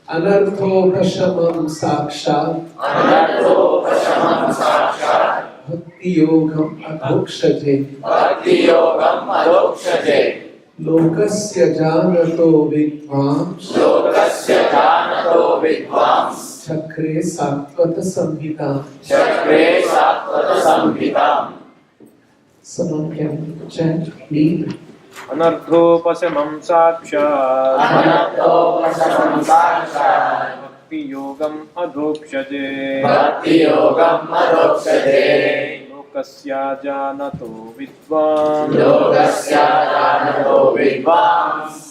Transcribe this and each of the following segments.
Anarthopashamam sakshat bhakti yogam adhokshaje lokasya janato vidvams chakre sattvata samhitam. Someone can chant, lead. Anarthopashamam sakshat bhakti yogam adhokshaje lokasya janato vidvams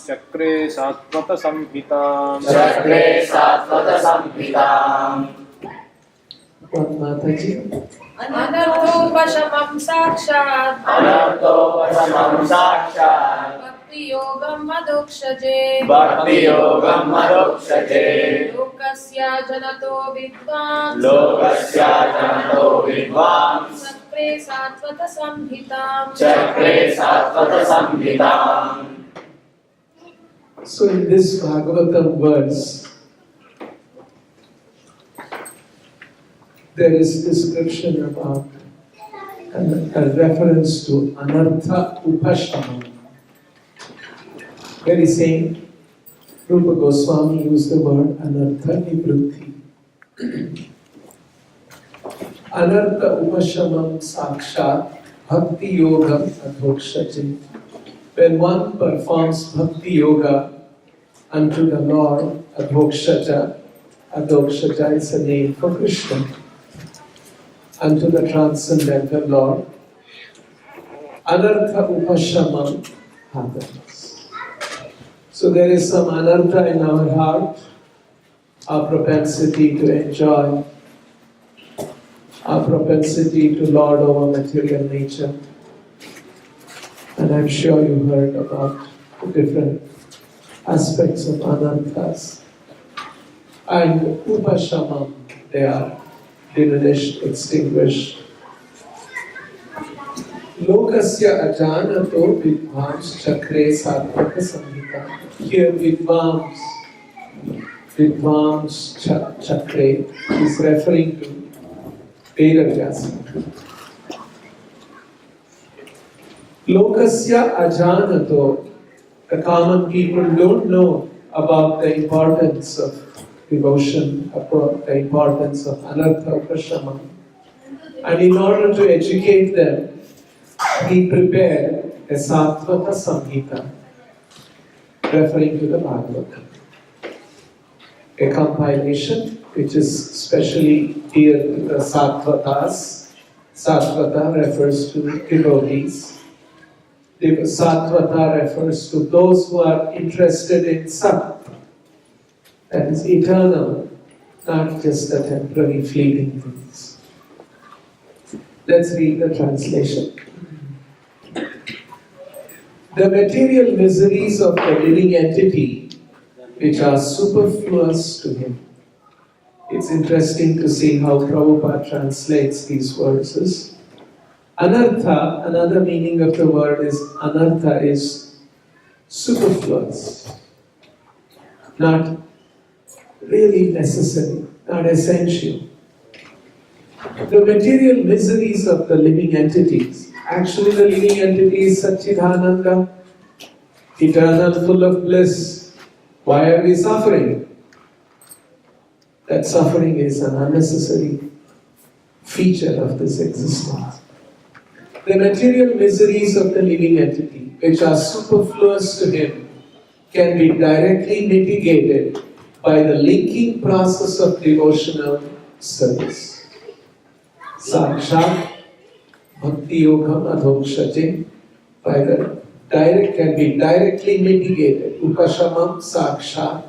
chakre sattvata samhitam. What Mataji? Anarthopashamam sakshat bhakti yogam adhokshaje lokasya janato vidvams chakre sattvata samhitam. So in this Bhagavatam verse, there is description about a reference to Anartha Upashamam. Where he's saying, Rupa Goswami used the word Anartha Nivrutti. Anartha Upashamam Sakshat Bhakti Yoga Adhokshaje. When one performs Bhakti Yoga unto the Lord, Adhokshaja is a name for Krishna. Unto the Transcendental Lord, Anartha Upashamam happens. So there is some anartha in our heart, our propensity to enjoy, our propensity to lord over material nature. And I'm sure you heard about the different aspects of anarthas. And Upashamam, they are diminished, extinguished. Lokasya ajanato vidvams chakre sattvata samhita. Here vidvams chakre is referring to Vedavyasa. Lokasya ajanato, the common people don't know about the importance of devotion, about the importance of Anartha Upashamam. And in order to educate them, he prepared a Sattvata Samhita, referring to the Bhagavatam. A compilation which is specially dear to the Sattvatas. Sattvata refers to devotees. Sattvata refers to those who are interested in Sat. That is eternal, not just the temporary fleeting things. Let's read the translation. The material miseries of the living entity, which are superfluous to him. It's interesting to see how Prabhupada translates these verses. Anartha, another meaning of the word is anartha is superfluous, not really necessary, not essential. The material miseries of the living entities. Actually, the living entity is Satchidananda, eternal, full of bliss. Why are we suffering? That suffering is an unnecessary feature of this existence. The material miseries of the living entity, which are superfluous to him, can be directly mitigated by the linking process of devotional service. Sakshat Bhakti Yogam Adhokshaje, can be directly mitigated. Upashamam Sakshat,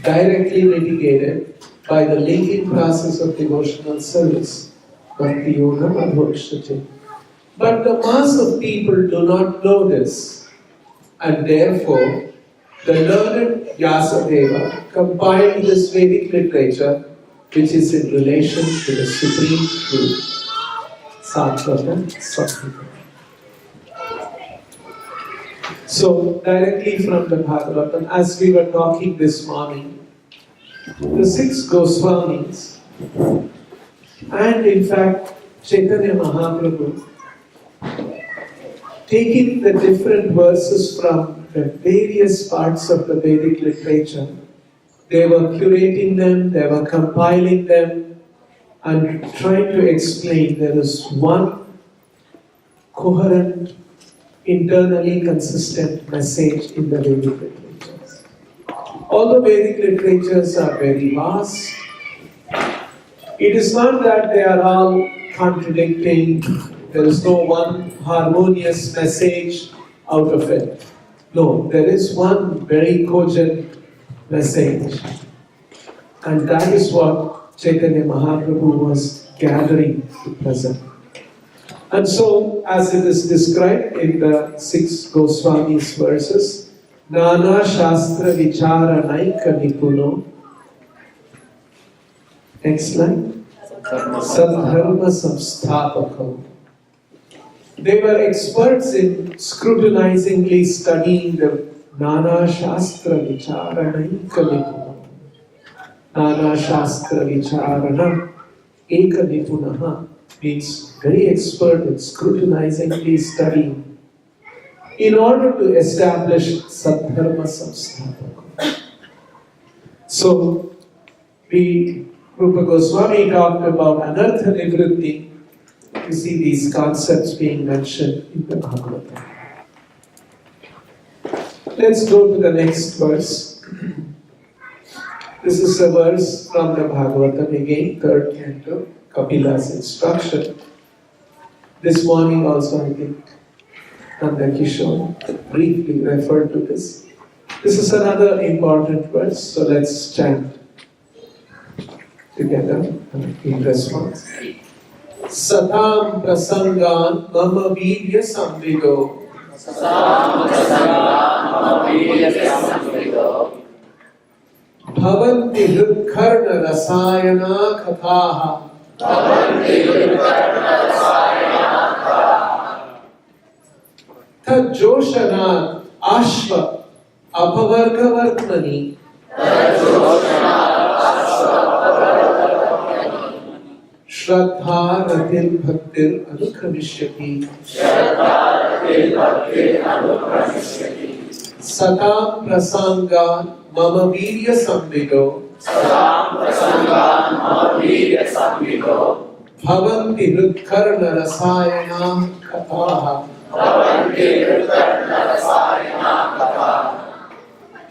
directly mitigated by the linking process of devotional service. Bhakti Yogam Adhokshaje. But the mass of people do not know this, and therefore the learned Vyasadeva compiled this Vedic literature which is in relation to the supreme truth, Sattvata Samhita. So, directly from the Bhagavatam, as we were talking this morning, the 6 Goswamis, and in fact, Chaitanya Mahaprabhu, taking the different verses from the various parts of the Vedic literature, they were curating them, they were compiling them, and trying to explain there is one coherent, internally consistent message in the Vedic literatures. All the Vedic literatures are very vast. It is not that they are all contradicting, there is no one harmonious message out of it. No, there is one very cogent message. And that is what Chaitanya Mahaprabhu was gathering to present. And so, as it is described in the 6 Goswamis verses, Nana Shastra Vichara Naika Nipuno. Next line. Sadharma Samsthapako. They were experts in scrutinizingly studying the Nana Shastra Vicharana Eka Nipuno. Nana Shastra Vicharana Eka Nipunaha means very expert in scrutinizingly studying in order to establish Sadharma Samsthapaka. So, Rupa Goswami talked about Anartha Nivritti. You see these concepts being mentioned in the Bhagavatam. Let's go to the next verse. This is a verse from the Bhagavatam again, 3rd canto, Kapila's instruction. This morning also I think Nanda Kishore briefly referred to this. This is another important verse, so let's chant together in response. Satam prasangan mama virya samvido. Satam prasangan mama virya samvido. Bhavanti hridkarna rasayana kathaha. Bhavanti hridkarna rasayana kathaha. Tad joshanat ashva apavarga vartmani. Tad joshanat ashva Shraddha ratil bhaktir anukamishyati. Shraddha ratil bhaktir anukamishyati. Satam prasangan mama virya samvido. Satam prasangan mama virya samvido. Bhavanti hridkarna rasayana kathaha. Bhavanti hridkarna rasayana kathaha.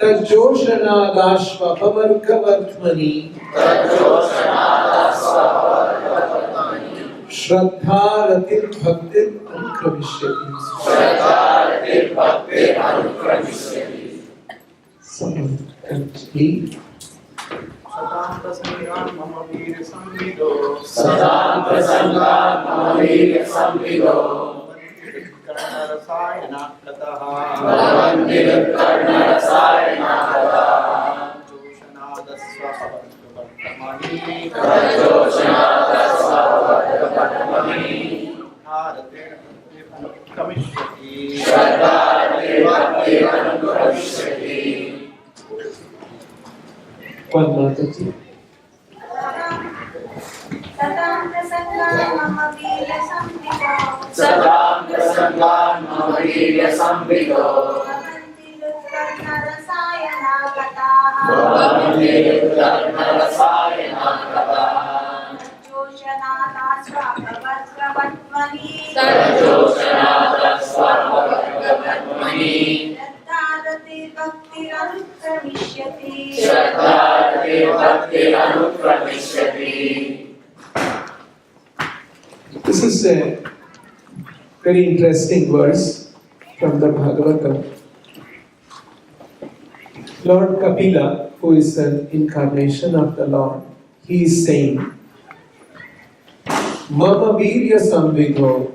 Tajoshanadashva pavarga vartmani. Tajoshanadashva pavarga vartmani. Shraddha ratil bhaktir anukamishyati. Shraddha ratil bhaktir anukamishyati. Someone can lead. Satam prasangan mama virya samvido. Satam prasangan mama virya samvido. Karna rasayana kataha. Bhavanti hridkarna rasayana kathaha. Joshanadasva pavarga vartmani. Tajoshanadashva pavarga vartmani. Bharate anukamishati. Shraddha ratil bhaktir anukamishyati. One Mataji. Satam prasangan mama virya samvido. Satam prasangan mama virya samvido. Bhavanti hridkarna rasayana kathaha. Bhavanti hridkarna rasayana kathaha. Joshanadasva pavarga vartmani. Tajoshanadashva pavarga vartmani. Shraddha bhaktir anukamishyati. Shraddha ratil bhaktir anukamishyati. This is a very interesting verse from the Bhagavatam. Lord Kapila, who is an incarnation of the Lord, he is saying, Mama virya samvidho.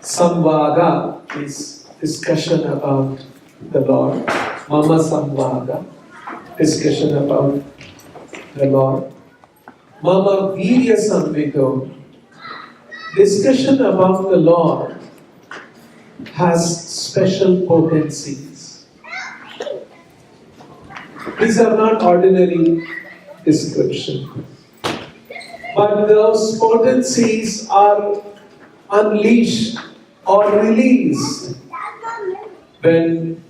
Samvada is discussion about the Lord. Mama samvada, discussion about the Lord. Mama virya samvidho, discussion about the Lord has special potencies. These are not ordinary descriptions, but those potencies are unleashed or released when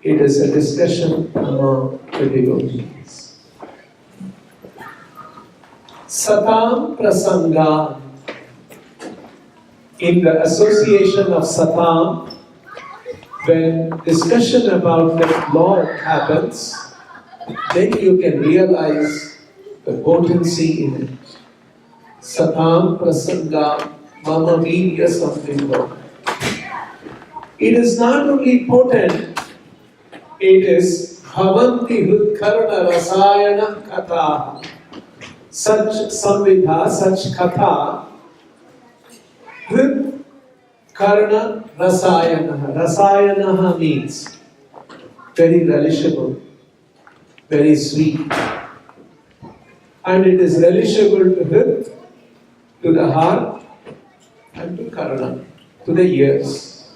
it is a discussion among the devotees. Satam Prasanga. In the association of Satam, when discussion about the Lord happens, then you can realize the potency in it. Satam Prasanga Mama Virya Samvimbo. It is not only potent, it is Bhavanti Hridkarna Rasayana Katha. Such Samvidha, such Katha, Hrid Karna Rasayana. Rasayana means very relishable, very sweet. And it is relishable to Hrid, to the heart, and to Karna, to the ears.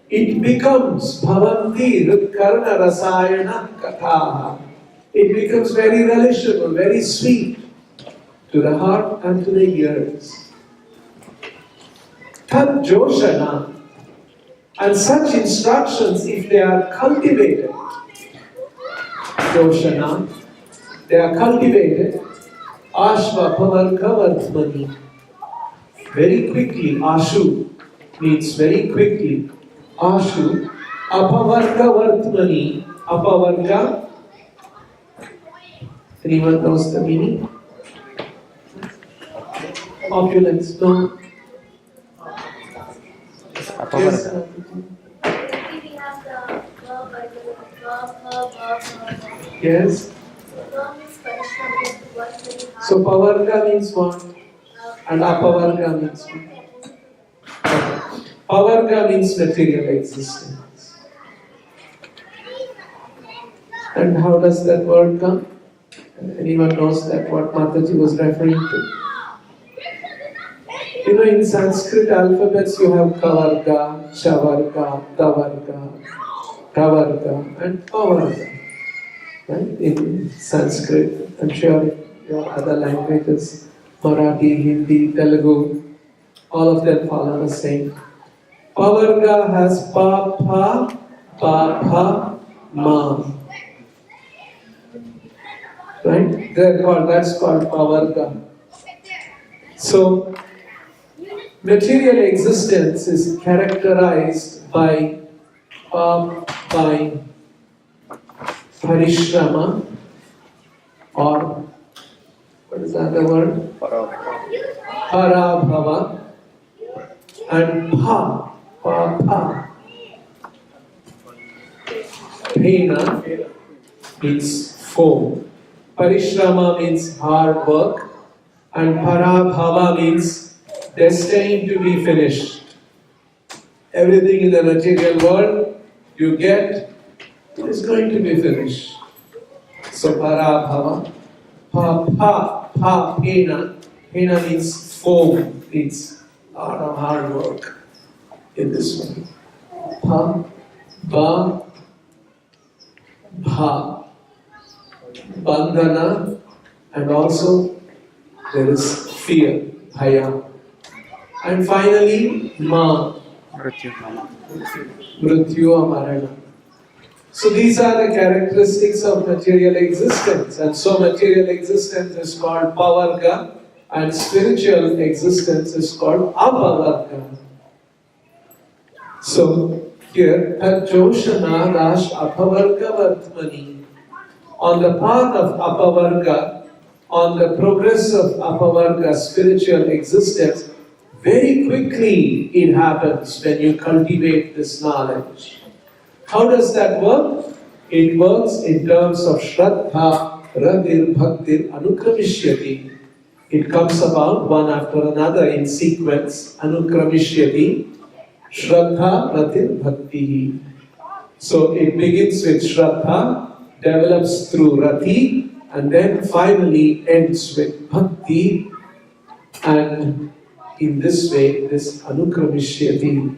It becomes Bhavanti Hrid Karna Rasayana Katha. It becomes very relishable, very sweet to the heart and to the ears. Tad Joshana, and such instructions, if they are cultivated, Joshana, they are cultivated, Ashva Pavargavartmani, very quickly, Ashu means very quickly, Ashu, Apavargavartmani, Apavarga, anyone knows the meaning? Opulence, no? Yes. Yes. So Pavarga means what? And Apavarga means what? Pavarga means material existence. And how does that word come? Anyone knows that what Mataji was referring to? You know, in Sanskrit alphabets you have Kavarga, Chavarga, Tavarga, Kavarga and Pavarga. Right? In Sanskrit, I'm sure your other languages, Marathi, Hindi, Telugu, all of them follow the same. Pavarga has Pa, Pa, Pa, Pa, Ma. Right? That's called Pavarga. So, material existence is characterized by parishrama, or what is the other word? Parabhava, and pa. Prena means foam. Parishrama means hard work, and parabhava means destined to be finished. Everything in the material world you get is going to be finished. So parabhava, pena means foam, means a lot of hard work in this way. Bha, bandhana, and also there is fear, bhaya. And finally, mrityu or marana. So these are the characteristics of material existence. And so material existence is called pavarga and spiritual existence is called apavarga. So here, Joshana Rash Apavarga Vartmani. On the path of apavarga, on the progress of apavarga spiritual existence, very quickly it happens when you cultivate this knowledge. How does that work? It works in terms of Shraddha, Ratir, Bhaktir, Anukramishyati. It comes about one after another in sequence, Anukramishyati, Shraddha, Ratir, Bhakti. So it begins with Shraddha, develops through Rati, and then finally ends with Bhakti, and in this way, this Anukramishyati.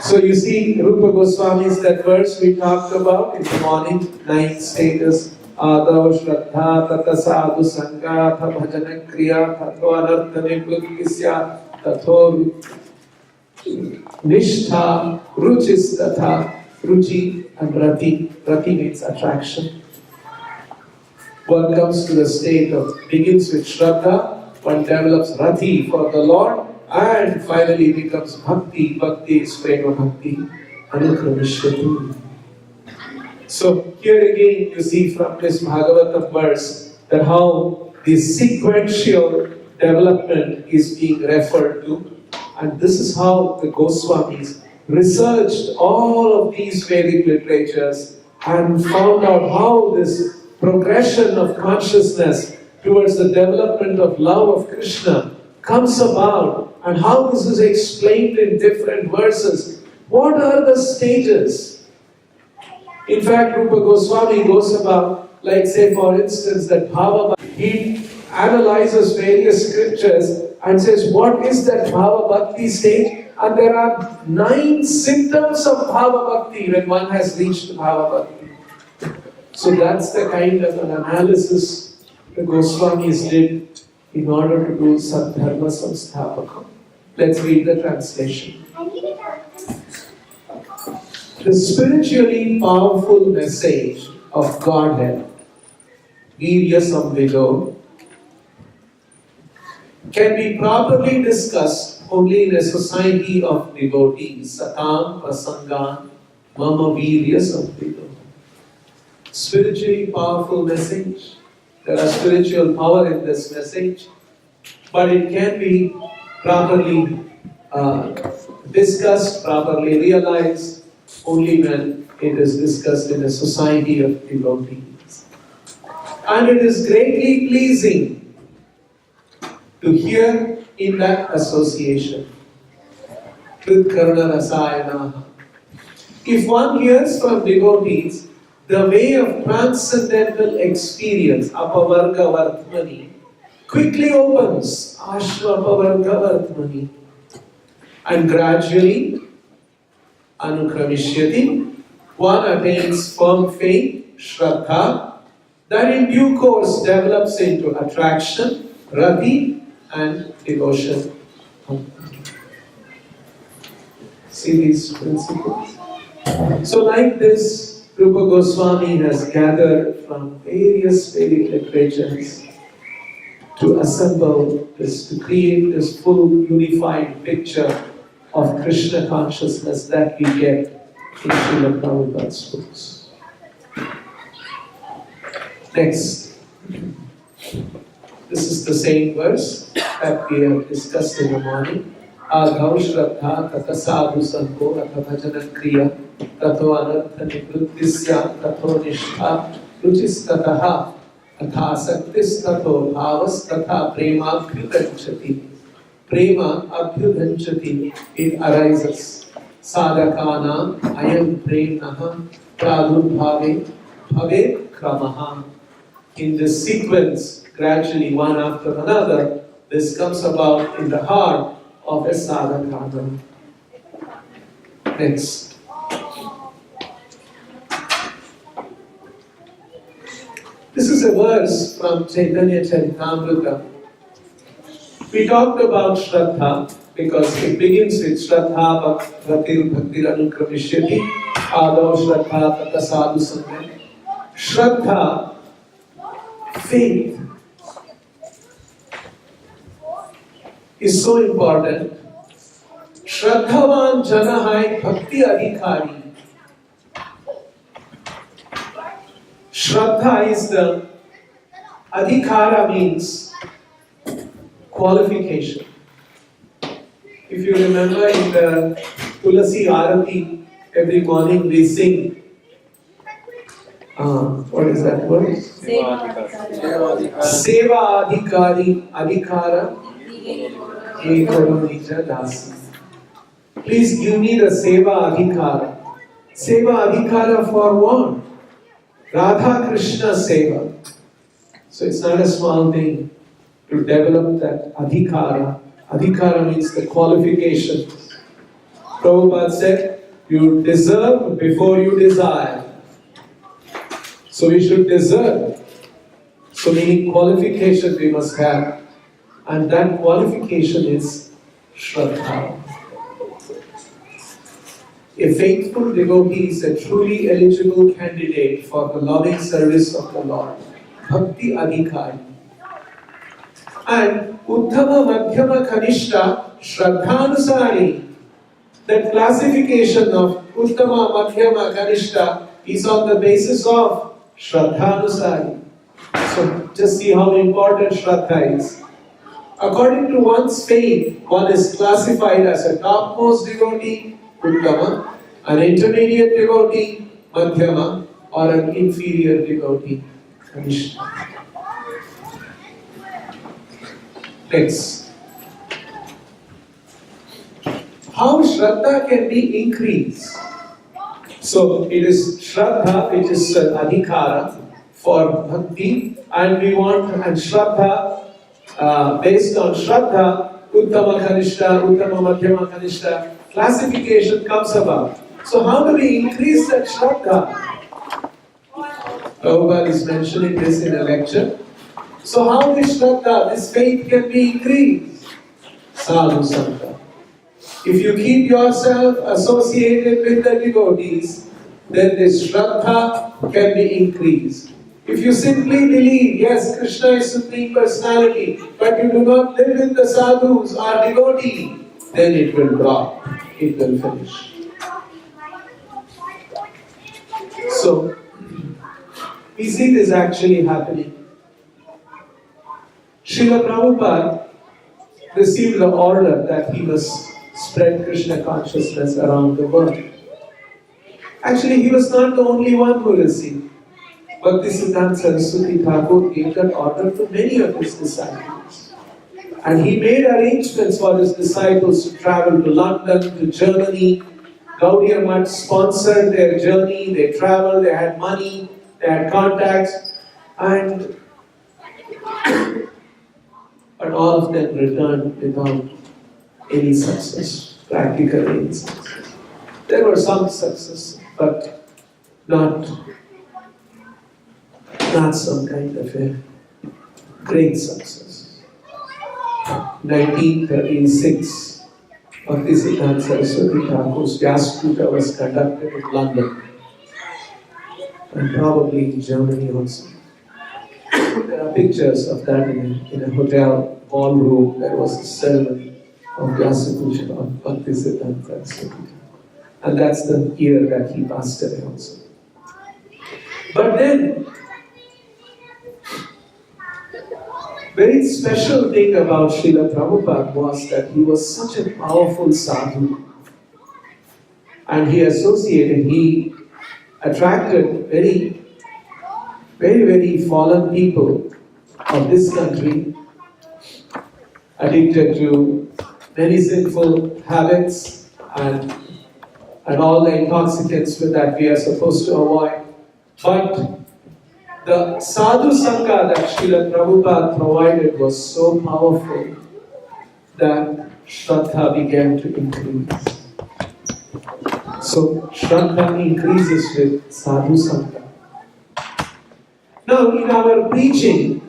So you see, Rupa Goswami's that verse we talked about in the morning, 9 stages. Adav Shraddha Tata Sadhu Sangha Tha Bhajana Kriya Tatho Anartha Nivrittisya Tatho Nishtha Ruchis Tatha Ruchi and Rati. Rati means attraction. One comes to the state of, begins with Shraddha, one develops Rati for the Lord, and finally becomes Bhakti. Bhakti is Prema Bhakti. Anukramishvati. So here again you see from this Bhagavatam verse that how the sequential development is being referred to, and this is how the Goswamis researched all of these Vedic literatures and found out how this progression of consciousness towards the development of love of Krishna comes about, and how this is explained in different verses. What are the stages? In fact, Rupa Goswami goes about, like say for instance, that Bhava, he analyzes various scriptures and says, what is that Bhava Bhakti stage? And there are 9 symptoms of Bhava Bhakti when one has reached Bhava Bhakti. So that's the kind of an analysis the Goswamis did in order to do Sadharma Samsthapakam. Let's read the translation. The spiritually powerful message of Godhead, Virya Samvido, can be properly discussed only in a society of devotees. Satam Prasangan Mama Virya Samvido. Spiritually powerful message. There are spiritual power in this message, but it can be properly discussed, properly realized only when it is discussed in a society of devotees. And it is greatly pleasing to hear in that association with Karuna Rasayana. If one hears from devotees the way of transcendental experience, Apavarga Vartmani, quickly opens Ashvapavarga Vartmani, and gradually Anukramishvati, one attains firm faith, Shraddha, that in due course develops into attraction, Rati, and devotion. See these principles? So like this, Rupa Goswami has gathered from various Vedic literatures to assemble this, to create this full unified picture of Krishna consciousness that we get in Srila Prabhupada's books. Next. This is the same verse that we have discussed in the morning. Adhav Shraddha Tata Sadhu Sanko Atha Bhajana Kriya Tato Anartha Nivrittisya Tato Nishtha Ruchis Tataha Atha Saktis Tato Bhavas Tatha Prema Kritanchati. Prema Abhyudhanchati, it arises. Sadhakana ayam premnaha pradurбhave bhave kramaha. In this sequence, gradually one after another, this comes about in the heart of a sadhakana. Next. This is a verse from Chaitanya Charitamrita. We talked about Shraddha because it begins with Shraddha Bhaktir Bhaktir Anukramishvati Adav Shraddha Tata Sadhu Sangha. Shraddha, faith, is so important. Shraddhavan Janahai Bhakti Adhikari. Shraddha is the Adhikara means qualification. If you remember in the Tulasi Arati, every morning we sing, what is that word? Seva Adhikari, Adhikara, Ekaro Nija Dasi. Please give me the Seva Adhikara. Seva Adhikara for what? Radha Krishna Seva. So it's not a small thing to develop that adhikara. Adhikara means the qualification. Prabhupada said, you deserve before you desire. So we should deserve. So meaning qualification we must have. And that qualification is Shraddha. A faithful devotee is a truly eligible candidate for the loving service of the Lord. Bhakti Adhikari. And Uttama Madhyama Kanishta Shraddhanusari. That classification of Uttama Madhyama Kanishta is on the basis of Shraddhanusari. So just see how important Shraddha is. According to one's faith, one is classified as a topmost devotee, Uttama, an intermediate devotee, Madhyama, or an inferior devotee, Kanishta. Next. How Shraddha can be increased? So it is Shraddha, which is an adhikara for bhakti, and we want, and Shraddha, based on Shraddha, Uttama Kanishta, Uttama Madhyama Kanishta, classification comes about. So how do we increase that Shraddha? Prabhupada is mentioning this in a lecture. So how this Shraddha, this faith can be increased? Sadhu Sangha. If you keep yourself associated with the devotees, then this Shraddha can be increased. If you simply believe, yes, Krishna is Supreme Personality, but you do not live with the sadhus or devotees, then it will drop, it will finish. So, we see this actually happening. Srila Prabhupada received the order that he must spread Krishna consciousness around the world. Actually, he was not the only one who received. Bhaktisiddhanta Saraswati Thakur gave that order to many of his disciples. And he made arrangements for his disciples to travel to London, to Germany. Gaudiya Math sponsored their journey, they traveled, they had money, they had contacts, and all of them returned without any success, practical any success. There were some success, but not some kind of a great success. 1936, Bhaktisiddhanta Saraswati Thakur's Vyaspuja was conducted in London and probably in Germany also. There are pictures of that in a hotel ballroom. There was a ceremony of Vyaspuja of Bhaktisiddhanta Saraswati Thakur. And that's the year that he passed away also. But then, very special thing about Srila Prabhupada was that he was such a powerful sadhu. And he attracted very, very, very fallen people of this country, addicted to many sinful habits and all the intoxicants that we are supposed to avoid. But the sadhu sangha that Srila Prabhupada provided was so powerful that Shraddha began to increase. So Shraddha increases with sadhu sangha. Now in our preaching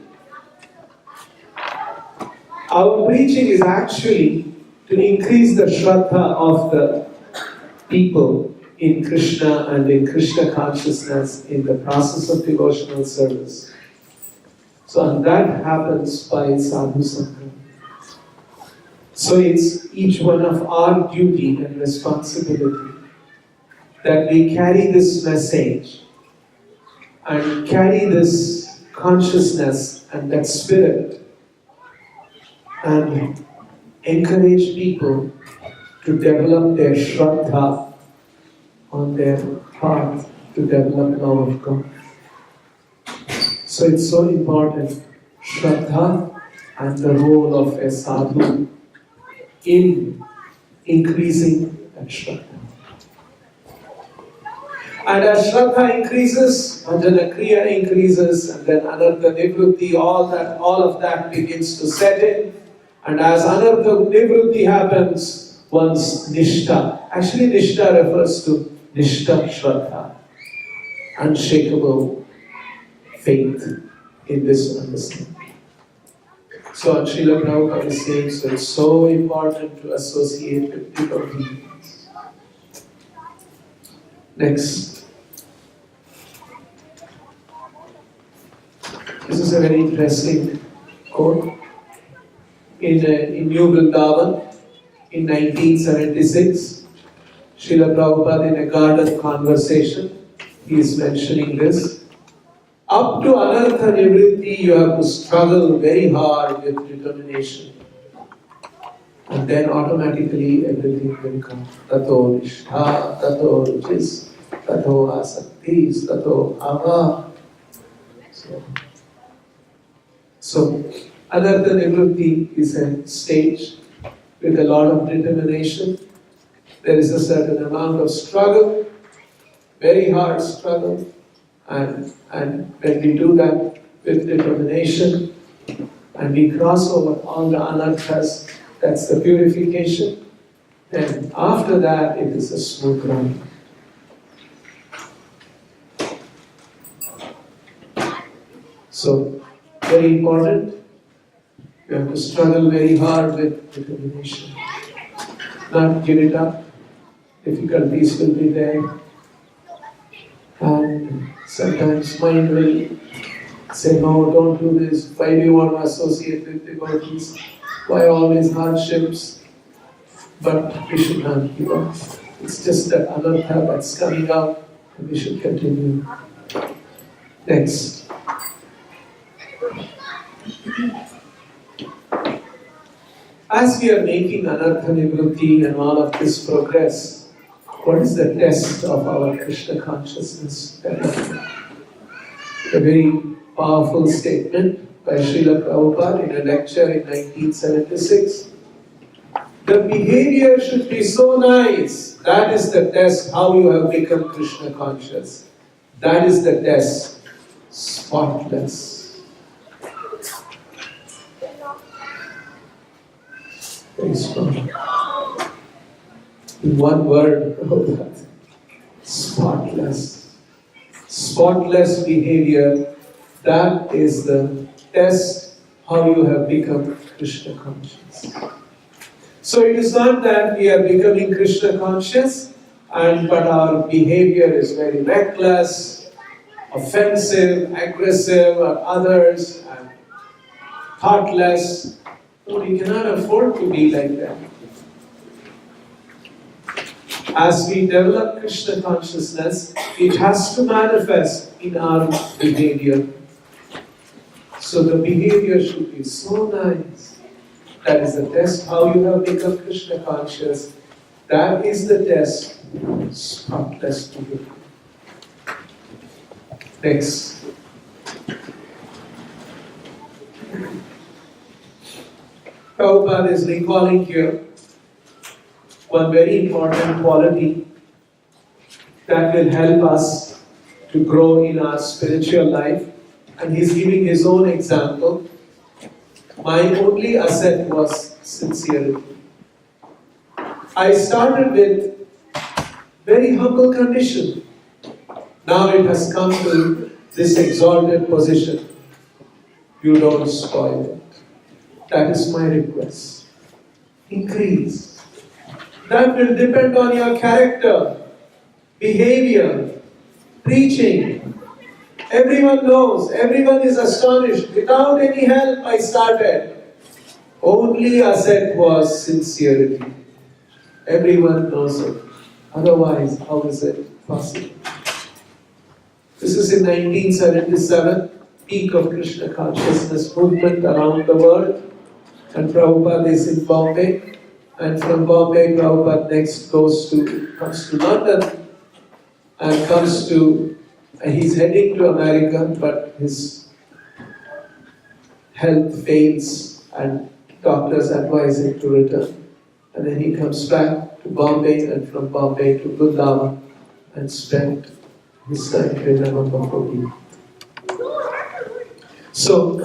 is actually to increase the Shraddha of the people in Krishna and in Krishna consciousness in the process of devotional service. So and that happens by sadhu sangha. So it's each one of our duty and responsibility that we carry this message and carry this consciousness and that spirit and encourage people to develop their Shraddha on their path to develop love of God. So it's so important, Shraddha and the role of a sadhu in increasing that Shraddha. And as Shraddha increases, Bhajana Kriya increases, and then Anartha Nivrutti, all of that begins to set in. And as Anartha Nivrutti happens, one's nishtha. Actually, nishtha refers to nishtha shraddha, unshakable faith in this understanding. So Srila Prabhupada is saying, so it's so important to associate with devotees. Next. This is a very interesting quote. In New Vrindavan, in 1976, Srila Prabhupada in a garden conversation, he is mentioning this. Up to anartha nivritti, you have to struggle very hard with determination. And then automatically everything will come. Tato nishtha, tato ruchis, tato asaktis, tato ava. So anartha nivritti is a stage with a lot of determination. There is a certain amount of struggle, very hard struggle. And when we do that with determination and we cross over all the anarthas, that's the purification. And after that, it is a smooth run. So, very important. You have to struggle very hard with determination. Not give it up. Difficulties will be there. And sometimes mind will say, no, don't do this. Why do you want to associate with devotees? Why always hardships? But we should not give up. It's just that anartha that's coming out, and we should continue. Next. As we are making anartha nivritti and all of this progress, what is the test of our Krishna consciousness? A very powerful statement by Srila Prabhupada in a lecture in 1976. The behavior should be so nice. That is the test how you have become Krishna conscious. That is the test. Spotless. Very strong. In one word, spotless. Spotless behavior, that is the test how you have become Krishna conscious. So it is not that we are becoming Krishna conscious, but our behavior is very reckless, offensive, aggressive, or others, and thoughtless. No, we cannot afford to be like that. As we develop Krishna consciousness, it has to manifest in our behavior. So the behavior should be so nice. That is the test how you have become Krishna conscious. That is the test. Spotless behavior. Next. Prabhupada is recalling here one very important quality that will help us to grow in our spiritual life. And he's giving his own example. My only asset was sincerity. I started with very humble condition. Now it has come to this exalted position. You don't spoil it. That is my request. Increase. That will depend on your character, behavior, preaching. Everyone knows, everyone is astonished. Without any help, I started. Only asset was sincerity. Everyone knows it. Otherwise, how is it possible? This is in 1977, peak of Krishna consciousness movement around the world. And Prabhupada is in Bombay. And from Bombay, Prabhupada next comes to London and he's heading to America, but his health fails and doctors advise him to return. And then he comes back to Bombay and from Bombay to Vrindavan and spent his time in November 14. So,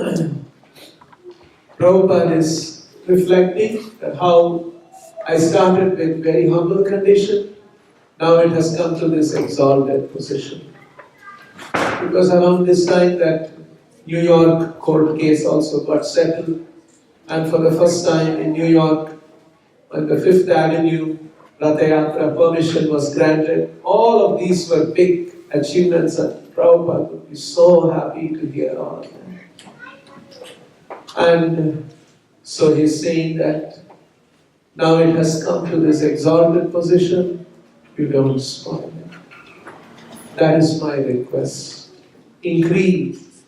Prabhupada is reflecting that how I started with very humble condition. Now it has come to this exalted position. Because around this time that New York court case also got settled, and for the first time in New York, on the Fifth Avenue, Ratha Yatra permission was granted. All of these were big achievements, and Prabhupada would be so happy to hear all of them. And so he's saying that now it has come to this exalted position, you don't spoil it. That is my request. Increase.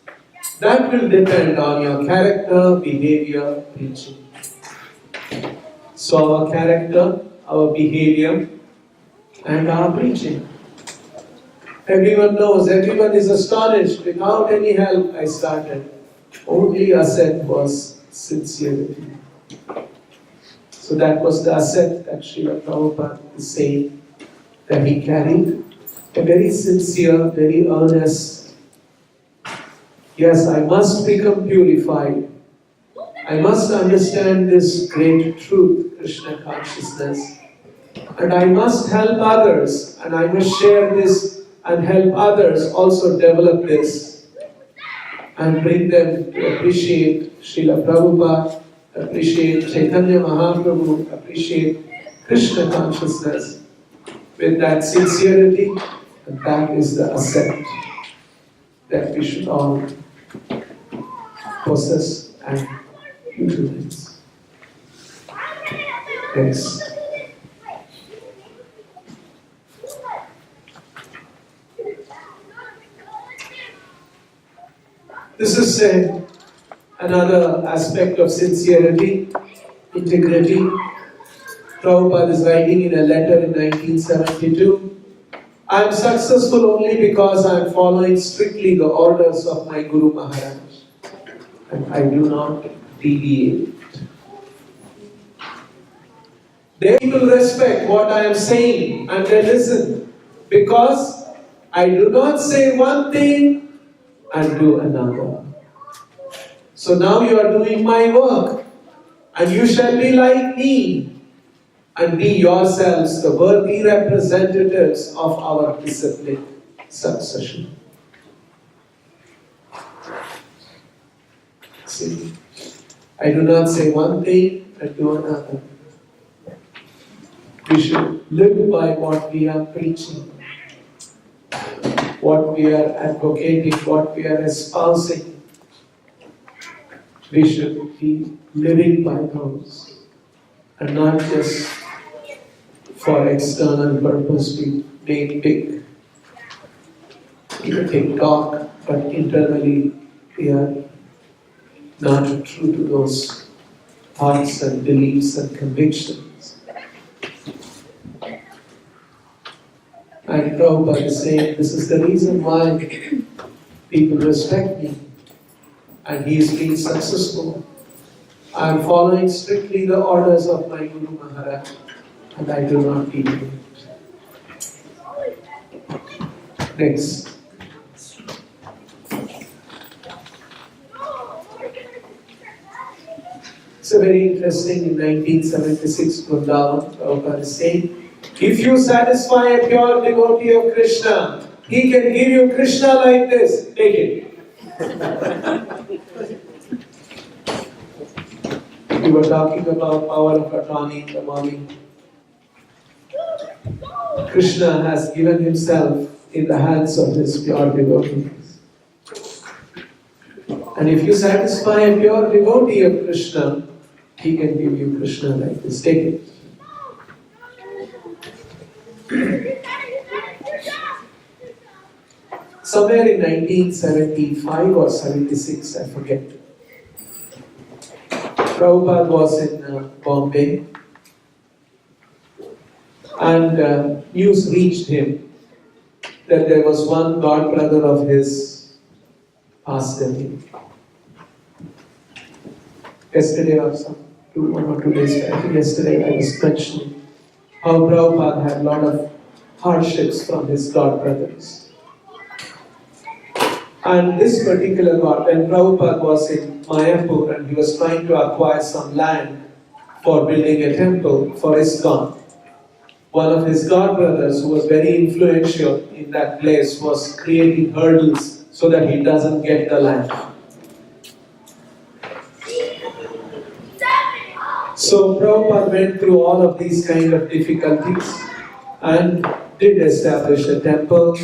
That will depend on your character, behavior, preaching. So our character, our behavior, and our preaching. Everyone knows, everyone is astonished. Without any help, I started. Only asset was sincerity. So that was the asset that Srila Prabhupada is saying that he carried. A very sincere, very earnest. Yes, I must become purified. I must understand this great truth, Krishna consciousness. And I must help others, and I must share this and help others also develop this and bring them to appreciate Srila Prabhupada, appreciate Chaitanya Mahaprabhu, appreciate Krishna consciousness with that sincerity, and that is the asset that we should all possess and utilize. Next. This is another aspect of sincerity, integrity. Prabhupada is writing in a letter in 1972, I am successful only because I am following strictly the orders of my Guru Maharaj, and I do not deviate. They will respect what I am saying and they listen, because I do not say one thing and do another. So now you are doing my work, and you shall be like me, and be yourselves the worthy representatives of our disciplined succession. See, I do not say one thing and do another. We should live by what we are preaching, what we are advocating, what we are espousing. We should be living by those, and not just for external purpose we make big talk, but internally we are not true to those thoughts and beliefs and convictions. And Prabhupada is saying this is the reason why people respect me, and he is being successful. I am following strictly the orders of my Guru Maharaj, and I do not deviate. Next. It's a very interesting, in 1976 Vrindavan, Prabhupada is saying, if you satisfy a pure devotee of Krishna, he can give you Krishna like this. Take it. We were talking about power of attorney in the morning. Krishna has given himself in the hands of his pure devotees. And if you satisfy a pure devotee of Krishna, he can give you Krishna like this. Take it. Somewhere in 1975 or 76, I forget, Prabhupada was in Bombay, and news reached him that there was one god brother of his passed away. Yesterday or one or two days back, I think yesterday I was mentioning how Prabhupada had a lot of hardships from his god brothers. And this particular god, when Prabhupada was in Mayapur and he was trying to acquire some land for building a temple for his god. One of his god brothers, who was very influential in that place, was creating hurdles so that he doesn't get the land. So Prabhupada went through all of these kind of difficulties and did establish a temple,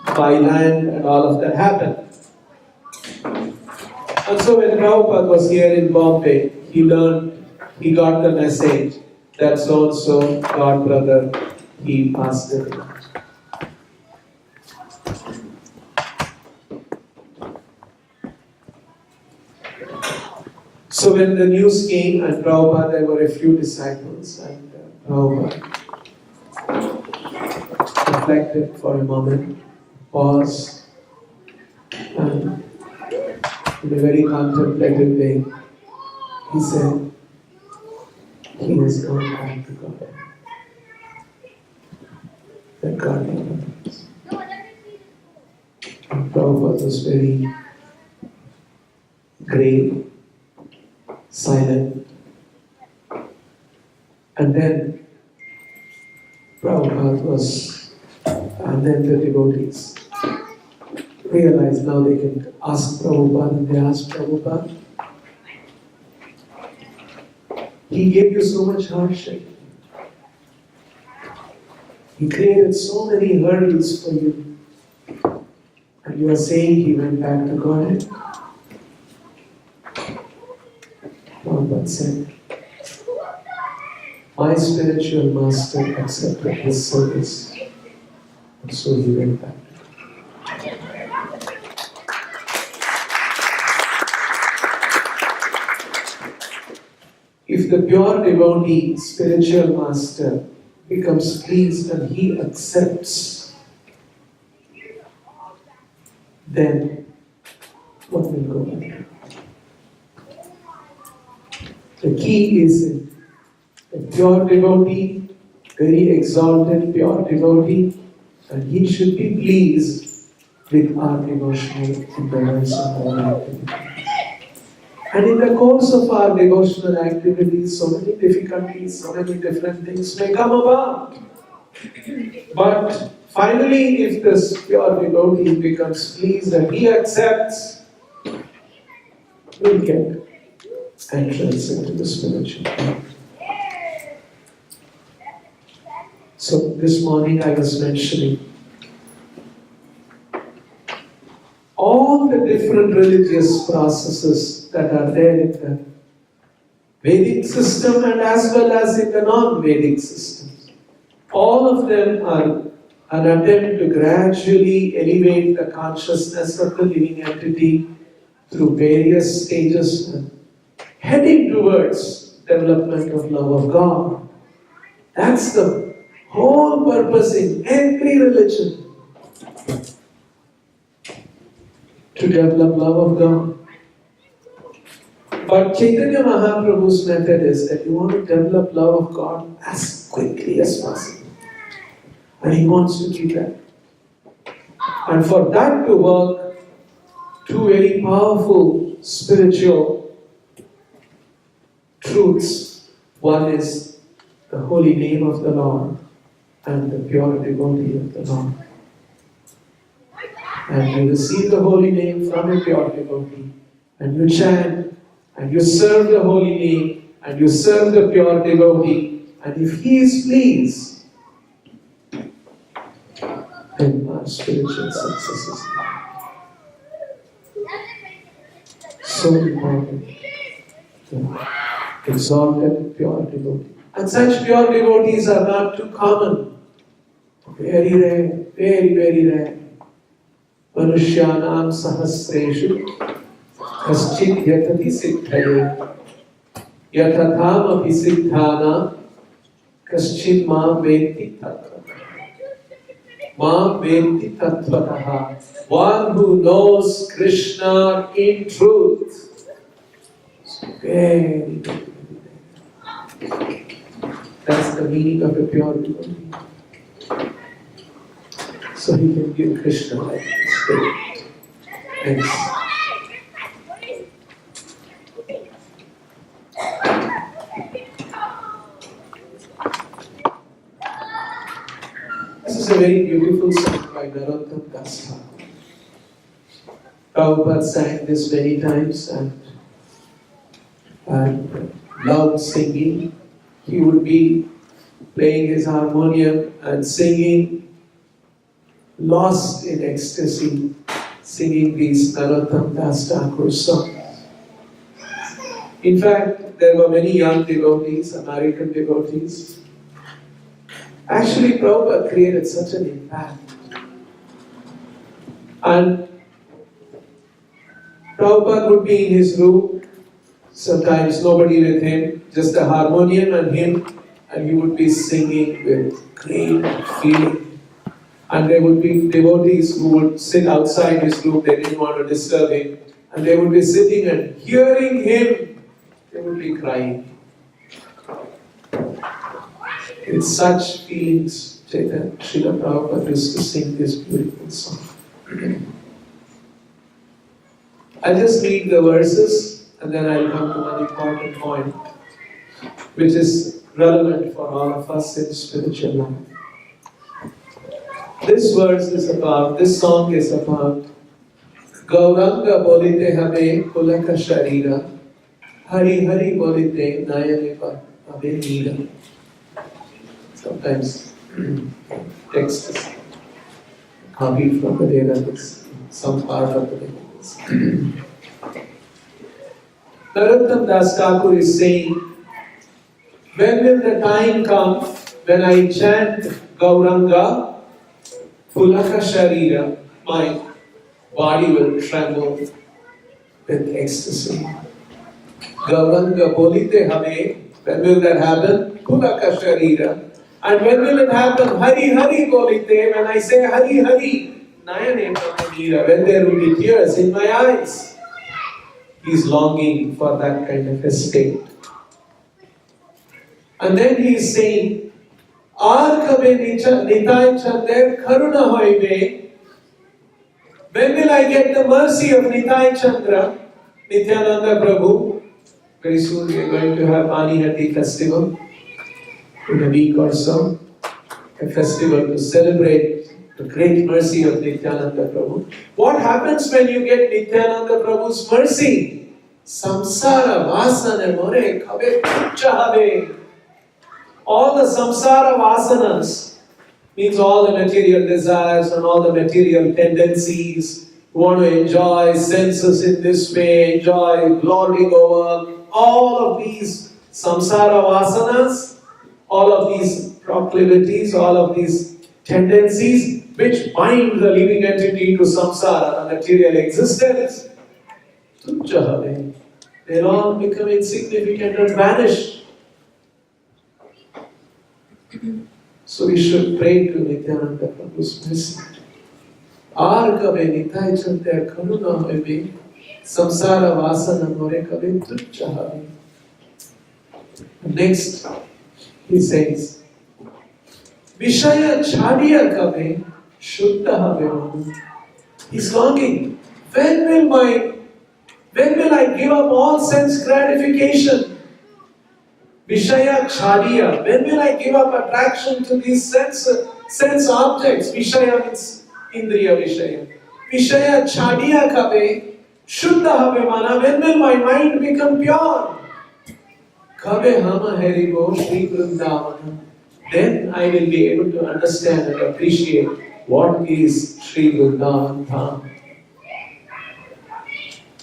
buy land, and all of that happened. And so when Prabhupada was here in Bombay, he got the message that so-and-so god brother, he passed away. So when the news came, and Prabhupada, there were a few disciples, and Prabhupada reflected for a moment, paused, and in a very contemplative way, he said, he has gone back to God. That God knows. And Prabhupada was very grave, silent. And then and then the devotees realized now they can ask Prabhupada, and they asked Prabhupada, he gave you so much hardship. He created so many hurdles for you. And you are saying he went back to God. Prabhupada said, my spiritual master accepted his service. And so he went back to God. If the pure devotee, spiritual master, becomes pleased and he accepts, then what will go on? The key is in a pure devotee, very exalted pure devotee, and he should be pleased with our devotional endeavors and our activities. And in the course of our devotional activities, so many difficulties, so many different things may come about. But finally, if this pure devotee becomes pleased and he accepts, we'll get entrance into the spiritual life. So this morning I was mentioning all the different religious processes that are there in the Vedic system and as well as in the non-Vedic systems. All of them are an attempt to gradually elevate the consciousness of the living entity through various stages and heading towards development of love of God. That's the whole purpose in every religion. To develop love of God. But Chaitanya Mahaprabhu's method is that you want to develop love of God as quickly as possible. And he wants to do that. And for that to work, two very powerful spiritual truths. One is the holy name of the Lord and the pure devotee of the Lord. And you receive the holy name from a pure devotee, and you chant, and you serve the holy name, and you serve the pure devotee, and if he is pleased, then our spiritual success is so important. The exalted pure devotee. And such pure devotees are not too common. Very rare, very, very rare. Manushyanam sahasreshu kaschit yatati siddhaye yatatham api siddhana kaschit ma veti tattvataha. Ma veti tattvataha. One who knows Krishna in truth. Very, that's the meaning of a pure devotee. So he can give Krishna like this. Thanks. very beautiful song by Narottam Das Thakur. Prabhupada sang this many times and loved singing. He would be playing his harmonium and singing, lost in ecstasy, singing these Narottam Das Thakur songs. In fact, there were many young devotees, American devotees. Actually, Prabhupada created such an impact. And Prabhupada would be in his room, sometimes nobody with him, just a harmonium and him, and he would be singing with great feeling. And there would be devotees who would sit outside his room, they didn't want to disturb him, and they would be sitting and hearing him, they would be crying. With such feelings, Srila Prabhupada used to sing this beautiful song. I'll just read the verses and then I'll come to one important point which is relevant for all of us in spiritual life. This song is about Gauranga bolite hame kulaka sharira, Hari Hari bolite nayane ave nira. Sometimes text is copied from the database, some part of the database. Narottam Das Thakur is saying, when will the time come when I chant Gauranga, Pulaka Sharira, my body will tremble with ecstasy. Gauranga Bolite Hame, when will that happen? Pulaka Sharira. And when will it happen? Hari Hari Bolite, when I say Hari Hari, Nayane Pramira, when there will be tears in my eyes. He's longing for that kind of a state. And then he is saying, Aar kabe nitai chander karuna hoibe. When will I get the mercy of Nitai Chandra, Nityananda Prabhu? Very soon we are going to have Anihati festival in a week or so. A festival to celebrate the great mercy of Nityananda Prabhu. What happens when you get Nityananda Prabhu's mercy? Samsara vasana more kabe chahave. All the samsara vasanas means all the material desires and all the material tendencies. You want to enjoy senses in this way, enjoy lording over all of these samsara vasanas, all of these proclivities, all of these tendencies which bind the living entity to samsara, the material existence. They'll all become insignificant and vanish. So we should pray to Nityananda Prabhu's mercy. Aar kabe nitai chanter karuna hoibe, samsara vasana more kabe tuchcha have. Next, he says, Vishaya chadiya kabe shuddha have. He's longing. When will I give up all sense gratification? Vishaya chadiya. When will I give up attraction to these sense objects? Vishaya means indriya vishaya. Vishaya chadiya kabe shuddha have mana. When will my mind become pure? Kabe hama haribo Shri Vrindavana. Then I will be able to understand and appreciate what is Shri Vrindavan Dham.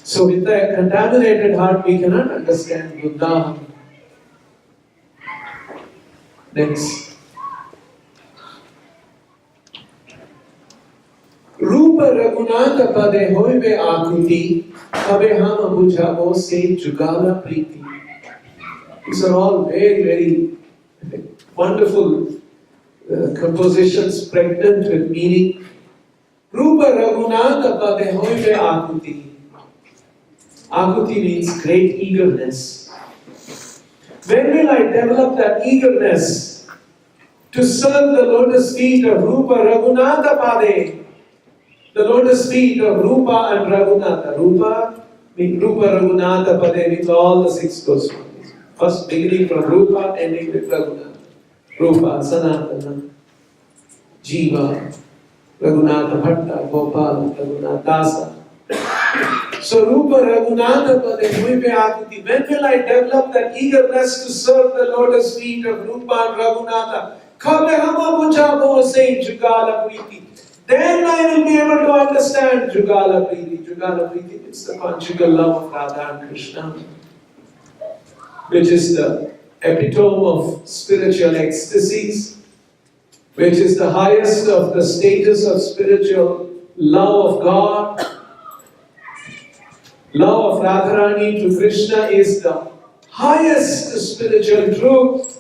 So with a contaminated heart we cannot understand Vrindavan. Next. Rupa Raghunatha Pade Hoive Akuti Kabe Hama Bujhavo Se Jugala Priti. These are all very, very wonderful compositions pregnant with meaning. Rupa Raghunatha Pade Hoive Akuti. Akuti means great eagerness. When will I develop that eagerness to serve the lotus feet of Rupa Raghunatha Pade? The lotus feet of Rupa and Raghunatha. Rupa Raghunatha Pade means all the six Goswamis. First beginning from Rupa, ending with Raghunatha. Rupa, Sanatana, Jiva, Raghunatha Bhatta, Gopala, Raghunath Dasa. So Rupa Raghunatha Pade Muive Akuti. When will I develop that eagerness to serve the lotus feet of Rupa and Raghunatha? Kabe Hama Punjabo saying Jugala Priti. Then I will be able to understand Jugala Priti. Jugala Priti is the conjugal love of Radha and Krishna, which is the epitome of spiritual ecstasies, which is the highest of the status of spiritual love of God. Love of Radharani to Krishna is the highest spiritual truth,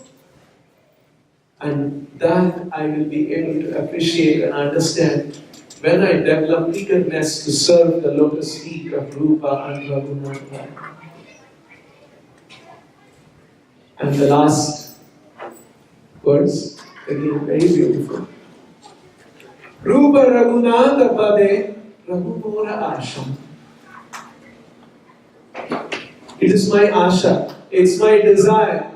and that I will be able to appreciate and understand when I develop eagerness to serve the lotus feet of Rupa and Raghunatha. And the last words, again very beautiful. Rupa Raghunatha Pade Raghumora Asham. It is my asha, it's my desire.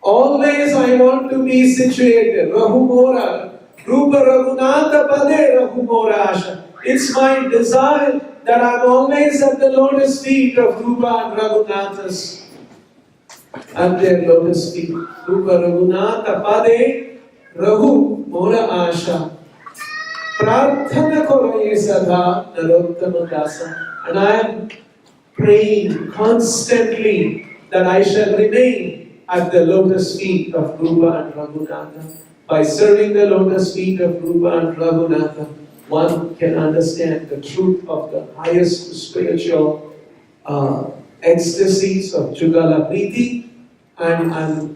Always I want to be situated. Rahumora, Rupa Raghunatha Pade Rahumora Asha. It's my desire that I'm always at the lotus feet of Rupa and Raghunatha's. At their lotus feet. Rupa Raghunatha Pade Rahumora Asha. Prarthana Koraye Sadha Narottama Dasa. And I am praying constantly that I shall remain at the lotus feet of Rupa and Raghunatha. By serving the lotus feet of Rupa and Raghunatha, one can understand the truth of the highest spiritual ecstasies of Jugala Priti, and I'm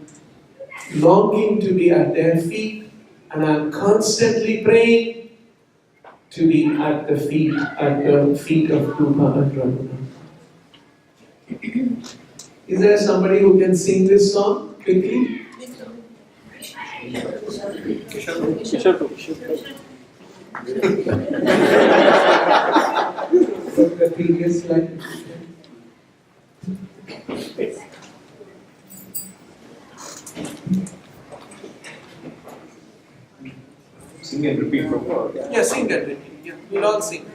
longing to be at their feet, and I'm constantly praying to be at the feet of Rupa and Raghunatha. Is there somebody who can sing this song quickly? The previous line. Sing and repeat from word. Yeah, sing and repeat. Yeah, we'll all sing.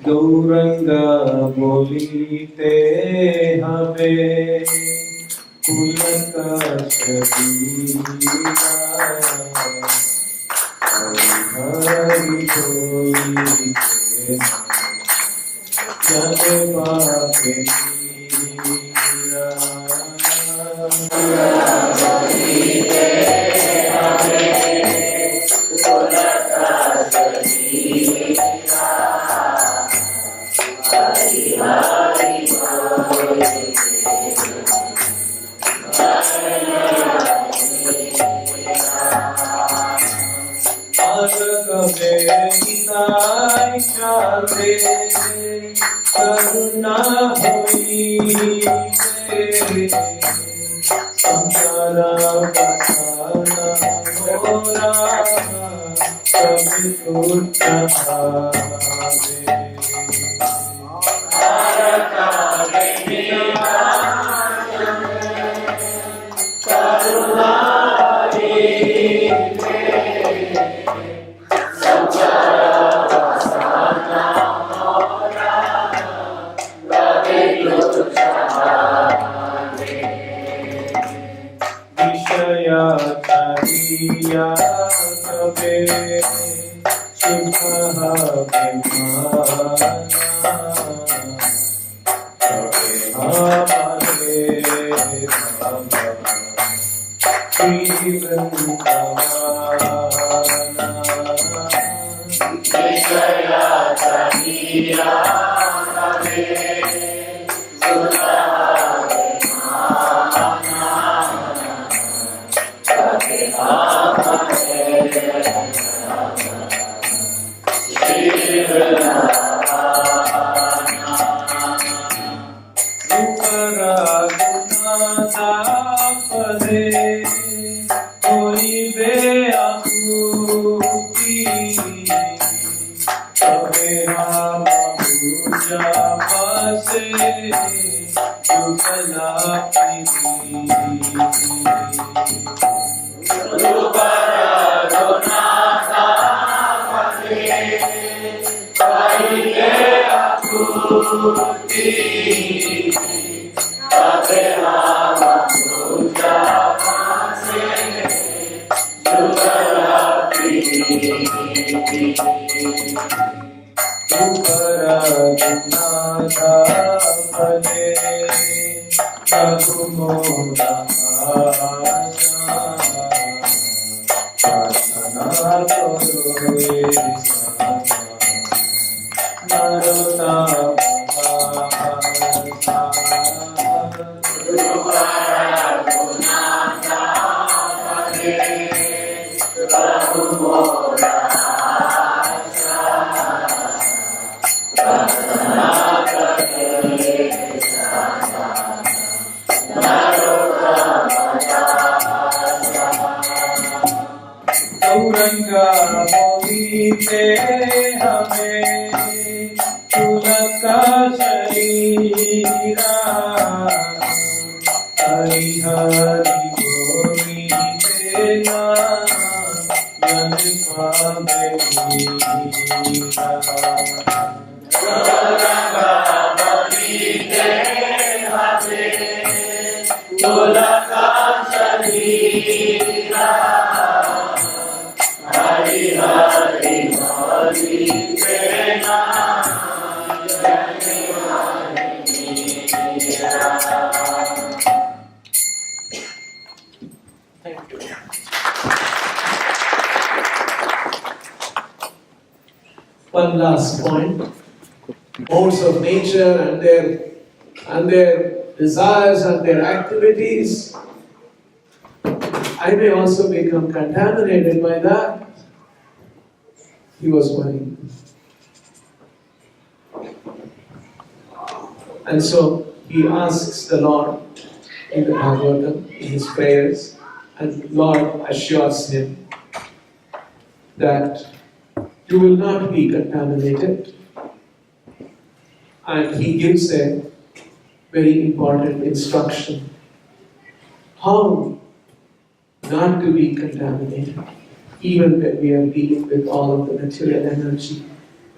Gauranga bolite have kulaka shabira Hari bolite jane paake Karuna hui samsara pasana hora kabhi utthave Rupa হইবে আকুতি তবে পূজা পাশে যুগলা गौरंगा बोलीते हमें तुलका शरीरा हरि हरि बोलीते ना जन पावे गौरंगा बोलीते हमें तुलका शरीरा हरि हरि बोलीते ना Thank you. One last point. Modes of nature and their desires and their activities. I may also become contaminated by that. He was worried. And so he asks the Lord in the Bhagavatam, in his prayers, and Lord assures him that you will not be contaminated. And he gives a very important instruction. How not to be contaminated, even when we are dealing with all of the material energy,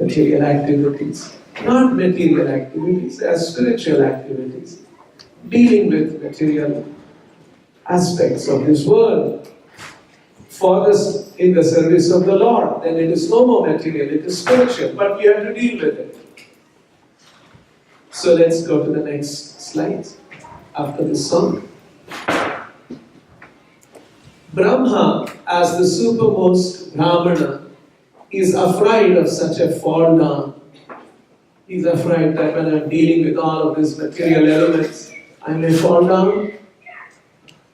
material activities. Not material activities, as spiritual activities. Dealing with material aspects of this world. For this, in the service of the Lord, then it is no more material, it is spiritual, but we have to deal with it. So let's go to the next slide after this song. Brahma, as the supermost Brahmana, is afraid of such a fall down. He's afraid that when I'm dealing with all of these material elements, I may fall down.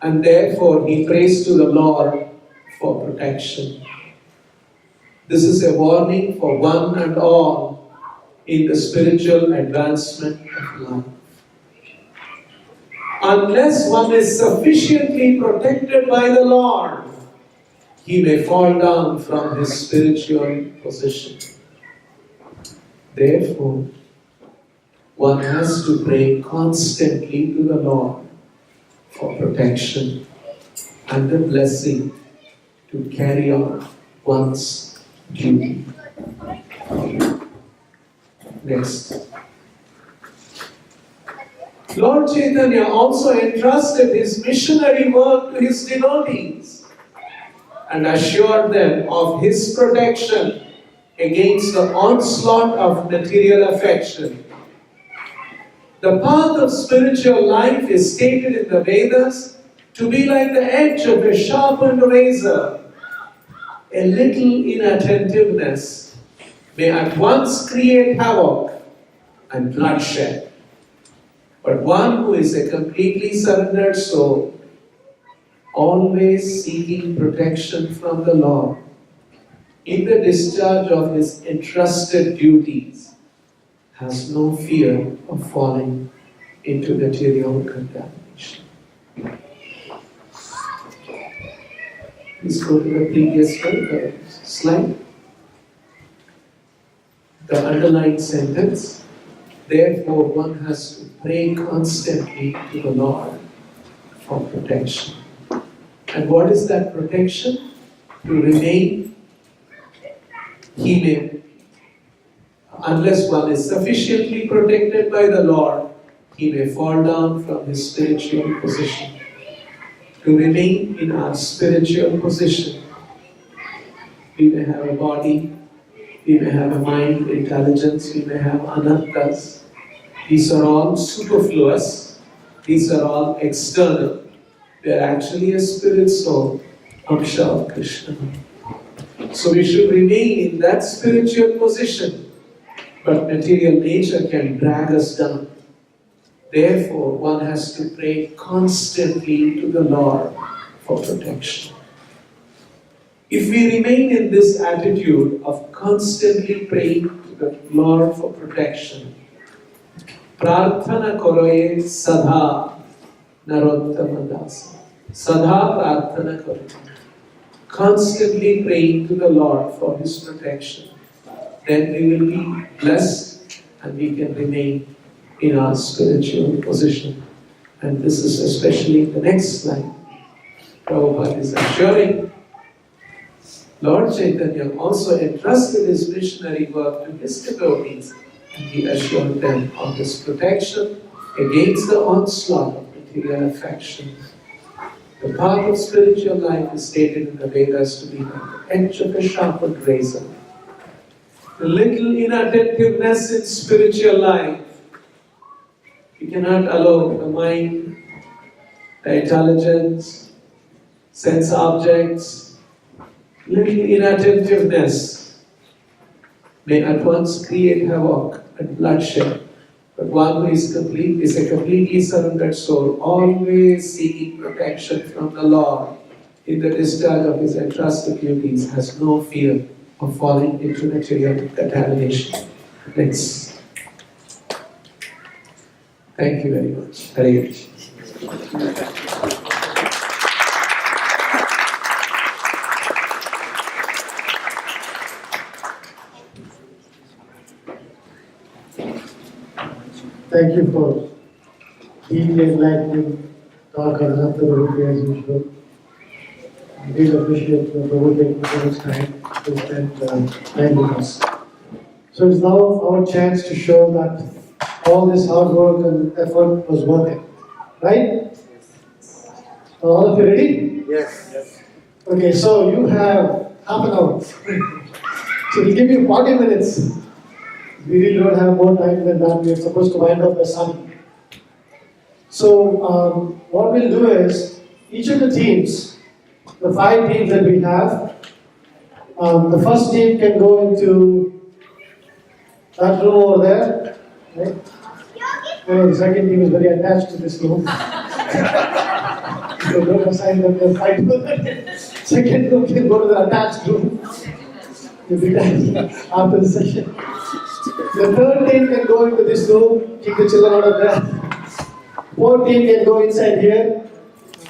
And therefore, he prays to the Lord for protection. This is a warning for one and all in the spiritual advancement of life. Unless one is sufficiently protected by the Lord, he may fall down from his spiritual position. Therefore, one has to pray constantly to the Lord for protection and the blessing to carry out one's duty. Next. Lord Chaitanya also entrusted his missionary work to his devotees and assured them of his protection against the onslaught of material affection. The path of spiritual life is stated in the Vedas to be like the edge of a sharpened razor. A little inattentiveness may at once create havoc and bloodshed. But one who is a completely surrendered soul, always seeking protection from the Lord, in the discharge of his entrusted duties, has no fear of falling into material contamination. Please go to the previous one, slide. The underlined sentence. Therefore, one has to pray constantly to the Lord for protection. And what is that protection? To remain, He may, unless one is sufficiently protected by the Lord, he may fall down from his spiritual position. To remain in our spiritual position, we may have a body, we may have a mind, intelligence, we may have anarthas. These are all superfluous, these are all external. We are actually a spirit soul, Amsha of Krishna. So we should remain in that spiritual position, but material nature can drag us down. Therefore, one has to pray constantly to the Lord for protection. If we remain in this attitude of constantly praying to the Lord for protection, Prarthana koroye sadha narottama dasa. Sadha prarthana koroye. Constantly praying to the Lord for His protection, then we will be blessed and we can remain in our spiritual position. And this is especially the next slide. Prabhupada is assuring Lord Chaitanya also entrusted his missionary work to his devotees, and he assured them of his protection against the onslaught of material affections. The path of spiritual life is stated in the Vedas to be like the edge of a sharpened razor. The little inattentiveness in spiritual life, we cannot allow the mind, the intelligence, sense objects, little inattentiveness may at once create havoc and bloodshed. But one who is a completely surrendered soul, always seeking protection from the Lord in the discharge of his entrusted duties, has no fear of falling into material contamination. Next. Thank you very much. Hare Krishna. Thank you for deeply enlightening talk on Ananta Prabhu as usual. I really appreciate Prabhu taking so much time to spend time with us. So it's now our chance to show that all this hard work and effort was worth it. Right? Are all of you ready? Yes. Okay, so you have half an hour. So we'll give you 40 minutes. We really don't have more time than that. We are supposed to wind up by 7. So what we'll do is, each of the teams, the 5 teams that we have, the first team can go into that room over there. Right? The second team is very attached to this room. So don't assign them their 5 minutes. Second group can go to the attached room. You'll be done after the session. The third team can go into this room, keep the children out of there. Fourth team can go inside here.